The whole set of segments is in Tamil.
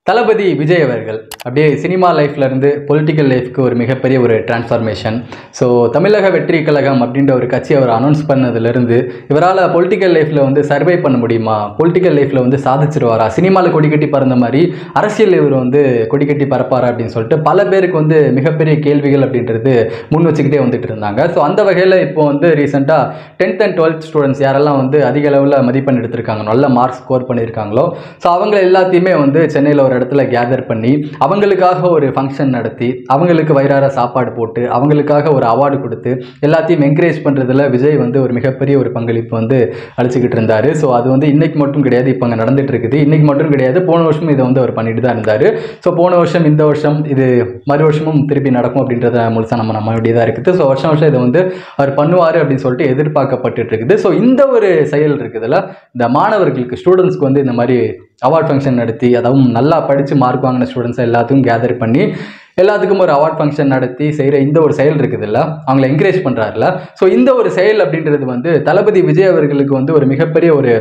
தளபதி விஜய் அவர்கள் அப்படியே சினிமா லைஃப்லேருந்து பொலிட்டிக்கல் லைஃப்க்கு ஒரு மிகப்பெரிய ஒரு டிரான்ஸ்ஃபார்மேஷன். ஸோ தமிழக வெற்றி கழகம் அப்படின்ற ஒரு கட்சி அவர் அனௌன்ஸ் பண்ணதுலேருந்து இவரால் பொலிட்டிக்கல் லைஃப்பில் வந்து சர்வை பண்ண முடியுமா, பொலிட்டிக்கல் லைஃப்பில் வந்து சாதிச்சிருவாரா, சினிமாவில் கொடிக்கட்டி பறந்த மாதிரி அரசியல் இவர் வந்து கொடிக்கட்டி பறப்பாரா அப்படின்னு சொல்லிட்டு பல பேருக்கு வந்து மிகப்பெரிய கேள்விகள் அப்படின்றது முன் வச்சுக்கிட்டே வந்துட்டு இருந்தாங்க. ஸோ அந்த வகையில் இப்போ வந்து ரீசெண்டாக 10th and 12th ஸ்டூடெண்ட்ஸ் யாரெல்லாம் வந்து அதிக அளவில் மதிப்பெண் எடுத்திருக்காங்க, நல்ல மார்க் ஸ்கோர் பண்ணியிருக்காங்களோ, ஸோ அவங்க எல்லாத்தையுமே வந்து சென்னையில் ஒரு இடத்துல கேதர் பண்ணி அவங்களுக்காக ஒரு ஃபங்க்ஷன் நடத்தி அவங்களுக்கு வயிறார சாப்பாடு போட்டு அவங்களுக்காக ஒரு அவார்டு கொடுத்து எல்லாத்தையும் என்கரேஜ் பண்ணுறதுல விஜய் வந்து ஒரு மிகப்பெரிய ஒரு பங்களிப்பு வந்து அளிச்சுக்கிட்டு இருந்தார். ஸோ அது வந்து இன்னைக்கு மட்டும் கிடையாது, இப்போ அங்கே நடந்துட்டு இருக்குது. இன்னைக்கு மட்டும் கிடையாது, போன வருஷமும் இதை வந்து அவர் பண்ணிட்டு தான் இருந்தார். ஸோ போன வருஷம் இந்த வருஷம் இது மறு வருஷமும் திருப்பி நடக்கும் அப்படின்றத முழுசாக நம்ம வேண்டியதாக இருக்குது. ஸோ வருஷம் வருஷம் இதை வந்து அவர் பண்ணுவார் அப்படின்னு சொல்லிட்டு எதிர்பார்க்கப்பட்டு இருக்குது. ஸோ இந்த ஒரு செயல் இருக்குதுல்ல, இந்த மாணவர்களுக்கு ஸ்டூடெண்ட்ஸ்க்கு வந்து இந்த மாதிரி அவார்ட் ஃபங்க்ஷன் நடத்தி, அதாவது நல்லா படித்து மார்க் வாங்கின ஸ்டூடெண்ட்ஸை எல்லாத்தையும் கேதர் பண்ணி எல்லாத்துக்கும் ஒரு அவார்ட் ஃபங்க்ஷன் நடத்தி செய்கிற இந்த ஒரு செயல் இருக்குதுல்ல, அவங்கள என்கரேஜ் பண்ணுறாருல. ஸோ இந்த ஒரு செயல் அப்படின்றது வந்து தளபதி விஜய் அவர்களுக்கு வந்து ஒரு மிகப்பெரிய ஒரு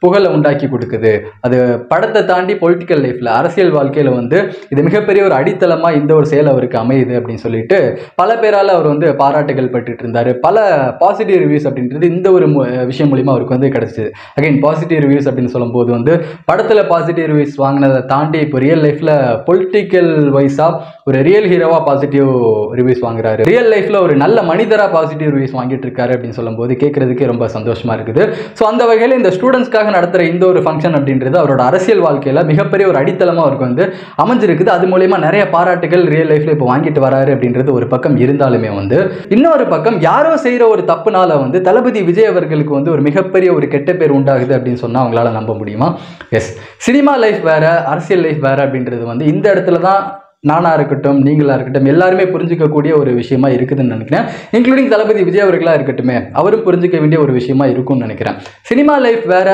புகழை உண்டாக்கி கொடுக்குது. அது படத்தை தாண்டி பொலிட்டிக்கல் லைஃப்பில் அரசியல் வாழ்க்கையில் வந்து இது மிகப்பெரிய ஒரு அடித்தளமாக இந்த ஒரு செயல் அவருக்கு அமையுது அப்படின்னு சொல்லிட்டு பல பேரால் அவர் வந்து பாராட்டுகள் பட்டுட்டு இருந்தார். பல பாசிட்டிவ் ரிவ்யூஸ் அப்படின்றது இந்த ஒரு விஷயம் மூலிமா அவருக்கு வந்து கிடச்சிது. அகைன் பாசிட்டிவ் ரிவ்யூஸ் அப்படின்னு சொல்லும்போது வந்து படத்தில் பாசிட்டிவ் ரிவ்யூஸ் வாங்கினதை தாண்டி இப்போ ரியல் லைஃப்பில் பொலிட்டிக்கல் வைஸாக ஒரு ரியல் ஹீரோவா பாசிட்டிவ் ரிவ்யூஸ் வாங்குறாரு, ரியல் லைஃப்ல ஒரு நல்ல மனிதரா பாசிட்டிவ் ரிவ்யூஸ் வாங்கிட்டு இருக்காரு அப்படின்னு சொல்லும்போது கேட்கறதுக்கே ரொம்ப சந்தோஷமா இருக்குது. ஸோ அந்த வகையில் இந்த ஸ்டூடெண்ட்ஸ்க்காக நடத்துற இந்த ஒரு ஃபங்க்ஷன் அப்படின்றது அவரோட அரசியல் வாழ்க்கையில மிகப்பெரிய ஒரு அடித்தளமா அவருக்கு வந்து அமைஞ்சிருக்குது. அது மூலயமா நிறைய பாராட்டுகள் ரியல் லைஃப்ல இப்போ வாங்கிட்டு வராரு அப்படின்றது ஒரு பக்கம் இருந்தாலுமே வந்து இன்னொரு பக்கம் யாரோ செய்யற ஒரு தப்புனால வந்து தளபதி விஜய் அவர்களுக்கு வந்து ஒரு மிகப்பெரிய ஒரு கெட்ட பேர் உண்டாகுது அப்படின்னு சொன்னா அவங்களால நம்ப முடியுமா? எஸ், சினிமா லைஃப் வேற, அரசியல் லைஃப் வேற அப்படின்றது வந்து இந்த இடத்துல தான் நானா இருக்கட்டும், நீங்களா இருக்கட்டும், எல்லாருமே புரிஞ்சுக்கக்கூடிய ஒரு விஷயமா இருக்குதுன்னு நினைக்கிறேன். இன்க்ளூடிங் தளபதி விஜய் அவர்களா இருக்கட்டுமே, அவரும் புரிஞ்சுக்க வேண்டிய ஒரு விஷயமா இருக்கும்னு நினைக்கிறேன். சினிமா லைஃப் வேற,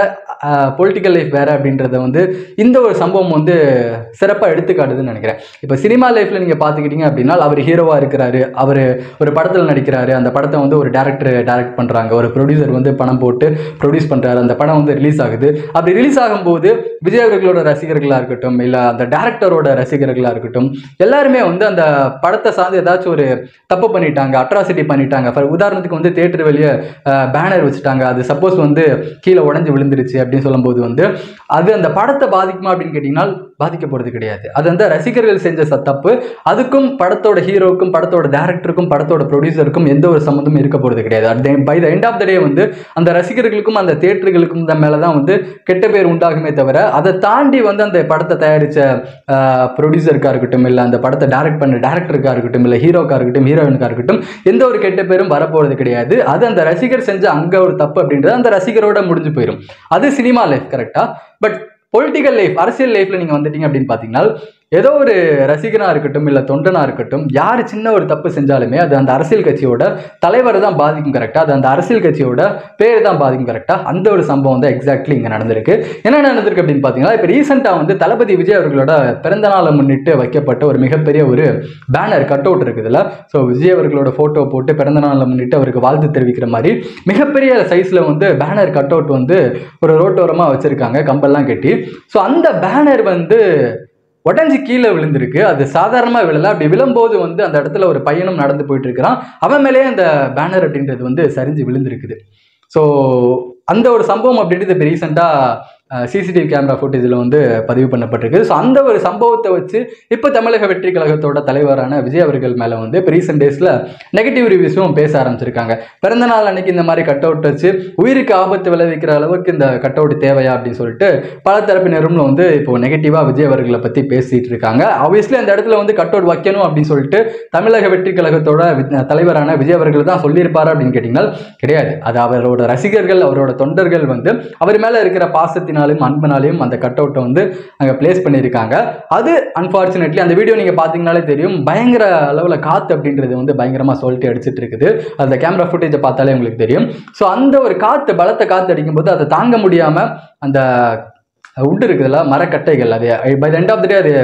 பொலிட்டிக்கல் லைஃப் வேற அப்படின்றத வந்து இந்த ஒரு சம்பவம் வந்து சிறப்பாக எடுத்துக்காட்டுதுன்னு நினைக்கிறேன். இப்போ சினிமா லைஃப்ல நீங்க பார்த்துக்கிட்டீங்க அப்படின்னா, அவர் ஹீரோவா இருக்கிறாரு, அவர் ஒரு படத்தில் நடிக்கிறாரு, அந்த படத்தை வந்து ஒரு டேரக்டர் டைரக்ட் பண்றாங்க, ஒரு ப்ரொடியூசர் வந்து பணம் போட்டு ப்ரொடியூஸ் பண்றாரு, அந்த படம் வந்து ரிலீஸ் ஆகுது. அப்படி ரிலீஸ் ஆகும்போது விஜய் அவர்களோட ரசிகர்களா இருக்கட்டும், இல்லை அந்த டேரக்டரோட ரசிகர்களா இருக்கட்டும், எல்லாருமே வந்து அந்த படத்தை சார்ந்து ஏதாச்சும் ஒரு தப்பு பண்ணிட்டாங்க, அட்ராசிட்டி பண்ணிட்டாங்க. உதாரணத்துக்கு வந்து தியேட்டர் வெளியே பேனர் வச்சுட்டாங்க, அது சப்போஸ் வந்து கீழே உடஞ்சி விழுந்துருச்சு அப்படின்னு சொல்லும்போது வந்து அது அந்த படத்தை பாதிக்குமா அப்படின்னு கேட்டீங்கன்னா பாதிக்க போறது கிடையாது. அது அந்த ரசிகர்கள் செஞ்ச தப்பு, அதுக்கும் படத்தோட ஹீரோக்கும் படத்தோட டேரக்டருக்கும் படத்தோட ப்ரொடியூசருக்கும் எந்த ஒரு சம்மந்தமும் இருக்க போறது கிடையாது. By the end of the day வந்து அந்த ரசிகர்களுக்கும் அந்த தியேட்டர்களுக்கும் மேலதான் வந்து கெட்ட பேர் உண்டாகுமே தவிர, அதை தாண்டி வந்து அந்த படத்தை தயாரிச்ச ப்ரொடியூசருக்கா இருக்கட்டும், இல்லை அந்த படத்தை டைரக்ட் பண்ண டேரக்டருக்கா இருக்கட்டும், இல்லை ஹீரோக்கா இருக்கட்டும், ஹீரோயினுக்கா இருக்கட்டும், எந்த ஒரு கெட்ட பேரும் வரப்போறது கிடையாது. அது அந்த ரசிகர் செஞ்ச அங்க ஒரு தப்பு அப்படின்றது அந்த ரசிகரோட முடிஞ்சு போயிடும். அது சினிமா லைஃப் கரெக்டா. பட் பொலிட்டிக்கல் லைஃப், அரசியல் லைஃப்ல நீங்க வந்துட்டீங்க அப்படின்னு பாத்தீங்கன்னா, ஏதோ ஒரு ரசிகனா இருக்கட்டும், இல்ல தொண்டனா இருக்கட்டும், யாரு சின்ன ஒரு தப்பு செஞ்சாலுமே அது அந்த அரசியல் கட்சியோட தலைவரை தான் பாதிக்கும் கரெக்டா, அது அந்த அரசியல் கட்சியோட பேர் தான் பாதிக்கும் கரெக்டா. அந்த ஒரு சம்பவம் தான் எக்ஸாக்ட்லி இங்க நடந்திருக்கு. என்ன நடந்திருக்கு அப்படின்னு பாத்தீங்கன்னா, இப்ப ரீசெண்டா வந்து தளபதி விஜய் அவர்களோட பிறந்த நாளை முன்னிட்டு வைக்கப்பட்ட ஒரு மிகப்பெரிய ஒரு பேனர் கட் அவுட் இருக்குதுல்ல. ஸோ விஜய் அவர்களோட போட்டோ போட்டு பிறந்த நாளை முன்னிட்டு அவருக்கு வாழ்த்து தெரிவிக்கிற மாதிரி மிகப்பெரிய சைஸ்ல வந்து பேனர் கட் அவுட் வந்து ஒரு ரோட்டோரமா வச்சிருக்காங்க, கம்பெல்லாம் கட்டி. ஸோ அந்த பேனர் வந்து உடஞ்சி கீழே விழுந்திருக்கு. அது சாதாரணமா விழல, அப்படி விழும்போது வந்து அந்த இடத்துல ஒரு பையனும் நடந்து போயிட்டு இருக்கிறான், அவன் மேலேயே அந்த பேனர் அப்படின்றது வந்து சரிஞ்சு விழுந்திருக்குது. ஸோ அந்த ஒரு சம்பவம் அப்படின்றது இப்போ ரீசெண்டாக சிசிடிவி கேமரா ஃபுட்டேஜில் வந்து பதிவு பண்ணப்பட்டிருக்கு. ஸோ அந்த ஒரு சம்பவத்தை வச்சு இப்போ தமிழக வெற்றி கழகத்தோட தலைவரான விஜய் அவர்கள் மேலே வந்து இப்போ ரீசெண்ட் டேஸில் நெகட்டிவ் ரிவ்யூஸும் பேச ஆரம்பிச்சிருக்காங்க. பிறந்த நாள் அன்னைக்கு இந்த மாதிரி கட் அவுட் வச்சு உயிருக்கு ஆபத்து விளைவிக்கிற அளவுக்கு இந்த கட் அவுட் தேவையா அப்படின்னு சொல்லிட்டு பல தரப்பினரும் வந்து இப்போ நெகட்டிவாக விஜய் அவர்களை பற்றி பேசிட்டு இருக்காங்க. ஆப்வியஸ்லி அந்த இடத்துல வந்து கட் அவுட் வைக்கணும் அப்படின்னு சொல்லிட்டு தமிழக வெற்றி கழகத்தோட தலைவரான விஜய் அவர்கள் தான் சொல்லியிருப்பாரு அப்படின்னு கேட்டிங்கன்னா கிடையாது. அது அவரோட ரசிகர்கள், அவரோட தொண்டர்கள் வந்து அவர் மேலே இருக்கிற பாசத்தினாலும் அன்பனாலையும் அந்த கட் அவுட்டை வந்து அங்க பிளேஸ் பண்ணியிருக்காங்க. அது அன்பார்ச்சுனேட்லி அந்த வீடியோ நீங்க பாத்தீங்கன்னாலே தெரியும், பயங்கர அளவுல காத்து அப்படின்றது வந்து பயங்கரமா சொல்லிட்டு அடிச்சிட்டு இருக்குது. அந்த கேமரா ஃபுட்டேஜை பார்த்தாலே உங்களுக்கு தெரியும். ஸோ அந்த ஒரு காத்து, பலத்த காத்து அடிக்கும் போது அதை தாங்க முடியாம அந்த உட் இருக்குதுல்ல, மரக்கட்டைகள், அது by the end of the day அது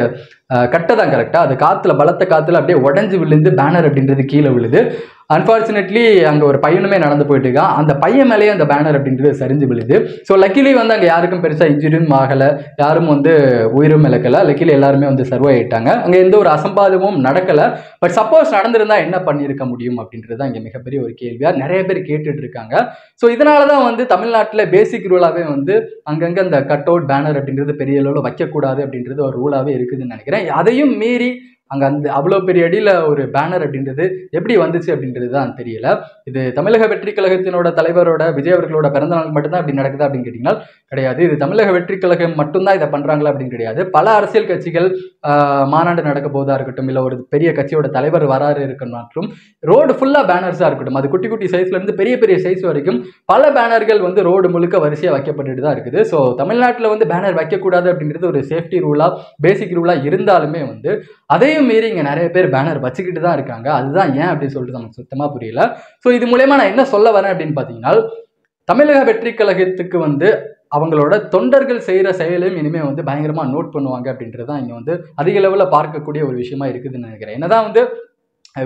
கட்டை தான் கரெக்டாக அது காற்றுல பலத்த காற்றுல அப்படியே உடஞ்சி விழுந்து பேனர் அப்படின்றது கீழே விழுது. அன்ஃபார்ச்சுனேட்லி அங்கே ஒரு பையனுமே நடந்து போயிட்டு இருக்கான். அந்த பையன் மேலேயே அந்த பேனர் அப்படின்றது சரிஞ்சு விழுது. ஸோ லக்கிலி வந்து அங்கே யாருக்கும் பெருசாக இன்ஜுரியும் ஆகலை, யாரும் வந்து உயிரும் இழக்கலை. லக்கிலி எல்லாருமே வந்து சர்வை ஆகிட்டாங்க. அங்கே எந்த ஒரு அசம்பாதமும் நடக்கலை. பட் சப்போஸ் நடந்திருந்தா என்ன பண்ணியிருக்க முடியும் அப்படின்றது தான் இங்கே மிகப்பெரிய ஒரு கேள்வியாக நிறைய பேர் கேட்டுட்டு இருக்காங்க. ஸோ இதனால தான் வந்து தமிழ்நாட்டில் பேசிக் ரூலாகவே வந்து அங்கங்கே அந்த கட் அவுட் பேனர் அப்படின்றது பெரிய அளவில் வைக்கக்கூடாது அப்படின்றது ஒரு ரூலாகவே இருக்குதுன்னு நினைக்கிறேன். அதையும் மீறி அங்கே அந்த அவ்வளோ பெரிய அடியில் ஒரு பேனர் அப்படின்றது எப்படி வந்துச்சு அப்படின்றது தான் தெரியல. இது தமிழக வெற்றி கழகத்தினோட தலைவரோட விஜய் அவர்களோட பிறந்தநாள் மட்டும்தான் இப்படி நடக்குதா அப்படின்னு கேட்டிங்கன்னா கிடையாது. இது தமிழக வெற்றி கழகம் மட்டும்தான் இதை பண்ணுறாங்களா அப்படின்னு கிடையாது. பல அரசியல் கட்சிகள் மாநாடு நடக்க போதா இருக்கட்டும், இல்லை ஒரு பெரிய கட்சியோட தலைவர் வராரு இருக்கட்டும், ரோடு ஃபுல்லாக பேனர்ஸாக இருக்கட்டும், அது குட்டி குட்டி சைஸ்லேருந்து பெரிய பெரிய சைஸ் வரைக்கும் பல பேனர்கள் வந்து ரோடு முழுக்க வரிசையாக வைக்கப்பட்டுட்டு தான் இருக்குது. ஸோ தமிழ்நாட்டில் வந்து பேனர் வைக்கக்கூடாது அப்படின்றது ஒரு சேஃப்டி ரூலாக பேசிக் ரூலாக இருந்தாலுமே வந்து அதையும் மீறி இங்கே நிறைய பேர் பேனர் வச்சுக்கிட்டு தான் இருக்காங்க. அதுதான் ஏன் அப்படின்னு சொல்லிட்டு நமக்கு சுத்தமாக புரியல. ஸோ இது மூலயமா நான் என்ன சொல்ல வரேன் அப்படின்னு பார்த்தீங்கன்னா, தமிழக வெற்றி கழகத்துக்கு வந்து அவங்களோட தொண்டர்கள் செய்கிற செயலையும் இனிமேல் வந்து பயங்கரமாக நோட் பண்ணுவாங்க அப்படின்றது தான் இங்கே வந்து அதிக லெவலில் பார்க்கக்கூடிய ஒரு விஷயமா இருக்குதுன்னு நினைக்கிறேன். என்னதான் வந்து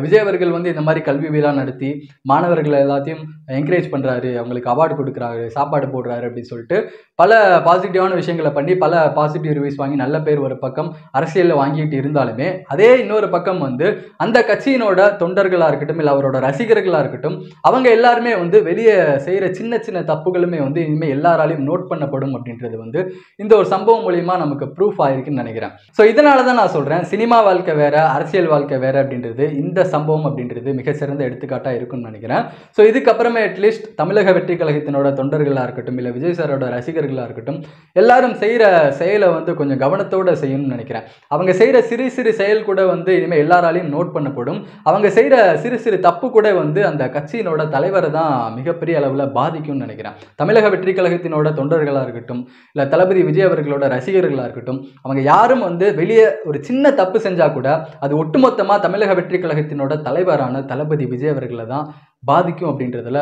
விஜய் அவர்கள் வந்து இந்த மாதிரி கல்வி விழா நடத்தி மாணவர்கள் எல்லாத்தையும் என்கரேஜ் பண்ணுறாரு, அவங்களுக்கு அவார்டு கொடுக்குறாரு, சாப்பாடு போடுறாரு அப்படின்னு சொல்லிட்டு பல பாசிட்டிவான விஷயங்களை பண்ணி பல பாசிட்டிவ் ரிவ்யூஸ் வாங்கி நல்ல பேர் ஒரு பக்கம் அரசியலில் வாங்கிட்டு இருந்தாலுமே, அதே இன்னொரு பக்கம் வந்து அந்த கட்சியினோட தொண்டர்களாக இருக்கட்டும், இல்லை அவரோட ரசிகர்களாக இருக்கட்டும், அவங்க எல்லாருமே வந்து வெளியே செய்கிற சின்ன சின்ன தப்புகளுமே வந்து இனிமேல் எல்லாராலையும் நோட் பண்ணப்படும் அப்படின்றது வந்து இந்த ஒரு சம்பவம் மூலியமாக நமக்கு ப்ரூஃப் ஆயிருக்குன்னு நினைக்கிறேன். ஸோ இதனால தான் நான் சொல்கிறேன், சினிமா வாழ்க்கை வேற, அரசியல் வாழ்க்கை வேற அப்படின்றது இந்த சம்பவம் அப்படின்றது மிகச்சிறந்த எடுத்துக்காட்டாக இருக்குன்னு நினைக்கிறேன். ஸோ இதுக்கப்புறமே அட்லீஸ்ட் தமிழக வெற்றி கழகத்தினோட தொண்டர்களாக இருக்கட்டும், இல்லை விஜய் சாரோட ரசிகர்களாக இருக்கட்டும், எல்லாரும் செய்கிற செயலை வந்து கொஞ்சம் கவனத்தோடு செய்யணும்னு நினைக்கிறேன். அவங்க செய்கிற சிறு சிறு செயல் கூட வந்து இனிமேல் எல்லாராலையும் நோட் பண்ணப்படும். அவங்க செய்கிற சிறு சிறு தப்பு கூட வந்து அந்த கட்சியினோட தலைவரை தான் மிகப்பெரிய அளவில் பாதிக்கும்னு நினைக்கிறேன். தமிழக வெற்றி கழகத்தினோட தொண்டர்களாக இருக்கட்டும், இல்லை தளபதி விஜய் அவர்களோட ரசிகர்களாக இருக்கட்டும், அவங்க யாரும் வந்து வெளியே ஒரு சின்ன தப்பு செஞ்சால் கூட அது ஒட்டுமொத்தமாக தமிழக வெற்றி கழகத்தினோட தலைவரான தளபதி விஜய் அவர்களை தான் பாதிக்கும் அப்படின்றதுல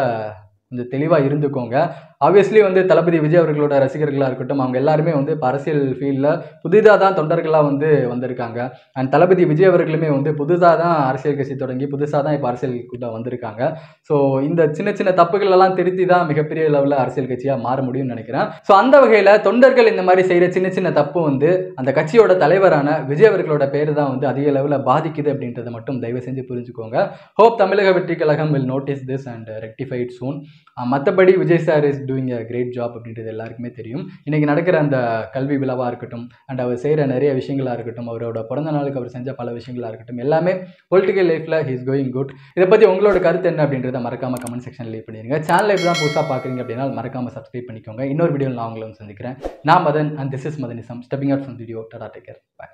கொஞ்சம் தெளிவாக இருந்துக்கோங்க. ஆப்வியஸ்லி வந்து தளபதி விஜய் அவர்களோட ரசிகர்களாக இருக்கட்டும், அவங்க எல்லாருமே வந்து இப்போ அரசியல் ஃபீல்டில் புதிதாக தான் தொண்டர்களாக வந்து வந்திருக்காங்க. அண்ட் தளபதி விஜய் அவர்களுமே வந்து புதுசாக தான் அரசியல் கட்சி தொடங்கி புதுசாக தான் இப்போ அரசியலுக்குள்ளே வந்திருக்காங்க. ஸோ இந்த சின்ன சின்ன தப்புகளெல்லாம் திருத்தி தான் மிகப்பெரிய லெவலில் அரசியல் கட்சியாக மாற முடியும்னு நினைக்கிறேன். ஸோ அந்த வகையில் தொண்டர்கள் இந்த மாதிரி செய்கிற சின்ன சின்ன தப்பு வந்து அந்த கட்சியோட தலைவரான விஜய் அவர்களோட பேர் தான் வந்து அதிக லெவலில் பாதிக்குது அப்படின்றத மட்டும் தயவு செஞ்சு புரிஞ்சுக்கோங்க. Hope Tamilaga Vettri Kazhagam will notice this and rectify it soon. மற்றபடி Vijay sir is doing a great job அப்படின்றது எல்லாருக்குமே தெரியும். இன்றைக்கி நடக்கிற அந்த கல்வி விழாவாக இருக்கட்டும், அண்ட் அவர் செய்கிற நிறைய விஷயங்களாக இருக்கட்டும், அவரோட பிறந்த நாளுக்கு அவர் செஞ்ச பல விஷயங்களாக இருக்கட்டும், எல்லாமே பொலிட்டிக்கல் லைஃப்பில் ஹி இஸ் கோயிங் குட். இதை பற்றி உங்களோட கருத்து என்ன அப்படின்றத மறக்காமல் கமெண்ட் செக்ஷனில் லீவ் பண்ணிடுங்க. சேனல் இப்போ தான் புதுசாக பார்க்குறீங்க அப்படின்னா மறக்காமல் சப்ஸ்கிரைப் பண்ணிக்கோங்க. இன்னொரு வீடியோவில் நான் உங்களை சந்திக்கிறேன். நான் Madan and this is Madanism stepping out from video. Tata, take care, by.